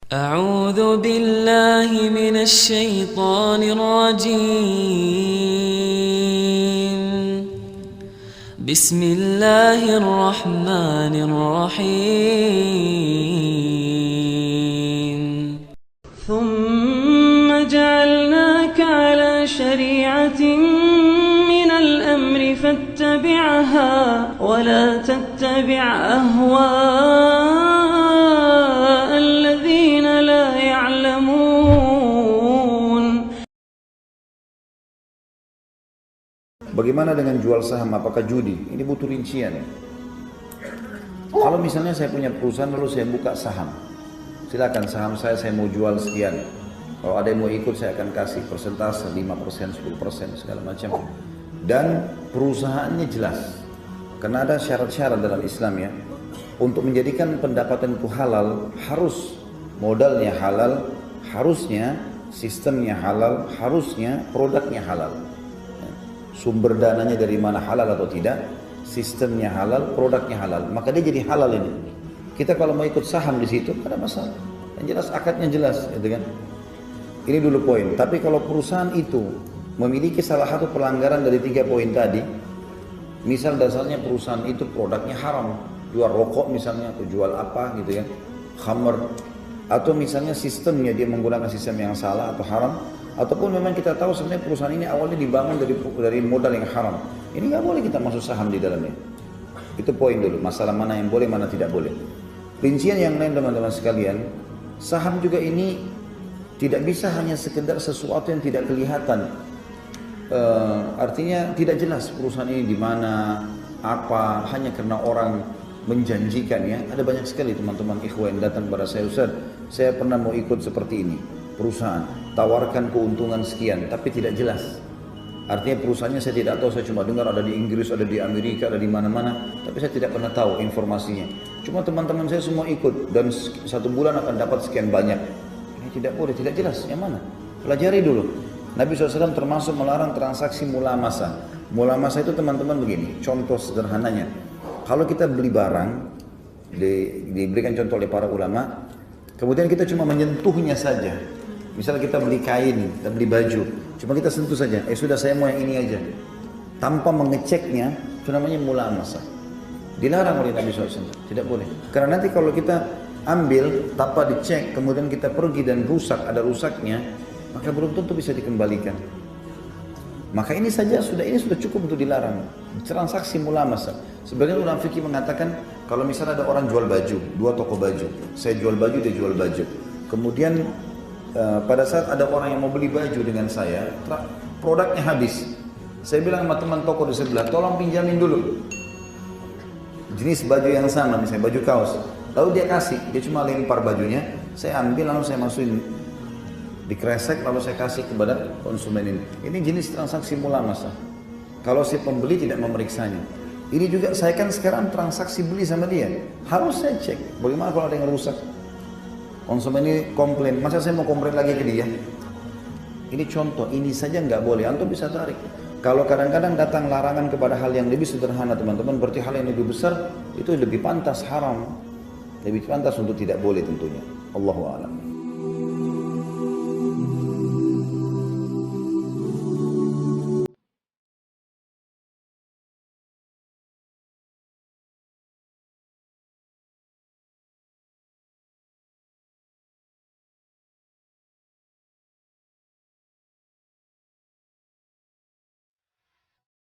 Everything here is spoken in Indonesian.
أعوذ بالله من الشيطان الرجيم. بسم الله الرحمن الرحيم. ثم جعلناك على شريعة من الأمر فاتبعها ولا تتبع أهواء الذين لا يعلمون. Bagaimana dengan jual saham? Apakah judi? Ini butuh rincian. Kalau misalnya saya punya perusahaan lalu saya buka saham, silakan saham saya mau jual sekian. Kalau ada yang mau ikut saya akan kasih persentase 5%, 10% segala macam. Dan perusahaannya jelas. Karena ada syarat-syarat dalam Islam ya. Untuk menjadikan pendapatan itu halal, harus modalnya halal, harusnya sistemnya halal, harusnya produknya halal. Sumber dananya dari mana, halal atau tidak, sistemnya halal, produknya halal, maka dia jadi halal ini. Kita kalau mau ikut saham di situ, ada masalah. Yang jelas akadnya jelas, gitu kan? Ini dulu poin. Tapi kalau perusahaan itu memiliki salah satu pelanggaran dari 3 poin tadi, misal dasarnya perusahaan itu produknya haram, jual rokok misalnya, atau jual apa gitu kan, khamr, atau misalnya sistemnya dia menggunakan sistem yang salah atau haram, ataupun memang kita tahu sebenarnya perusahaan ini awalnya dibangun dari modal yang haram, ini nggak boleh kita masuk saham di dalamnya. Itu poin dulu, masalah mana yang boleh, mana tidak boleh. Rincian yang lain teman-teman sekalian, saham juga ini tidak bisa hanya sekedar sesuatu yang tidak kelihatan. Artinya tidak jelas perusahaan ini di mana, apa, hanya karena orang menjanjikan ya. Ada banyak sekali teman-teman ikhwan datang kepada saya, Ustaz, saya pernah mau ikut seperti ini, perusahaan tawarkan keuntungan sekian, tapi tidak jelas. Artinya perusahaannya saya tidak tahu, saya cuma dengar ada di Inggris, ada di Amerika, ada di mana-mana, tapi saya tidak pernah tahu informasinya. Cuma teman-teman saya semua ikut dan 1 bulan akan dapat sekian banyak. Ini tidak boleh, tidak jelas yang mana. Pelajari dulu. Nabi SAW termasuk melarang transaksi mulamasa. Mulamasa itu teman-teman begini, contoh sederhananya. Kalau kita beli barang, diberikan contoh oleh para ulama, kemudian kita cuma menyentuhnya saja. Misalnya kita beli kain, kita beli baju, cuma kita sentuh saja, sudah saya mau yang ini aja. Tanpa mengeceknya, itu namanya mulamasa. Dilarang oleh Nabi SAW, tidak boleh. Karena nanti kalau kita ambil tanpa dicek, kemudian kita pergi dan rusak, ada rusaknya, maka belum tentu bisa dikembalikan. Maka ini saja ini sudah cukup untuk dilarang. Transaksi mulamasa. Sebagian ulama fikih mengatakan kalau misalnya ada orang jual baju, 2 toko baju, saya jual baju, dia jual baju. Kemudian pada saat ada orang yang mau beli baju dengan saya, produknya habis. Saya bilang sama teman toko di sebelah, tolong pinjamin dulu jenis baju yang sama, misalnya baju kaos. Lalu dia kasih, dia cuma lempar bajunya, saya ambil lalu saya masukin di kresek, lalu saya kasih kepada konsumen ini. Ini jenis transaksi mulamasa. Kalau si pembeli tidak memeriksanya. Ini juga saya kan sekarang transaksi beli sama dia, harus saya cek. Bagaimana kalau ada yang rusak? Konsumen ini komplain, masa saya mau komplain lagi ke dia? Ini contoh, ini saja nggak boleh, antum bisa tarik. Kalau kadang-kadang datang larangan kepada hal yang lebih sederhana teman-teman, berarti hal yang lebih besar itu lebih pantas haram, lebih pantas untuk tidak boleh tentunya. Allahu a'lam.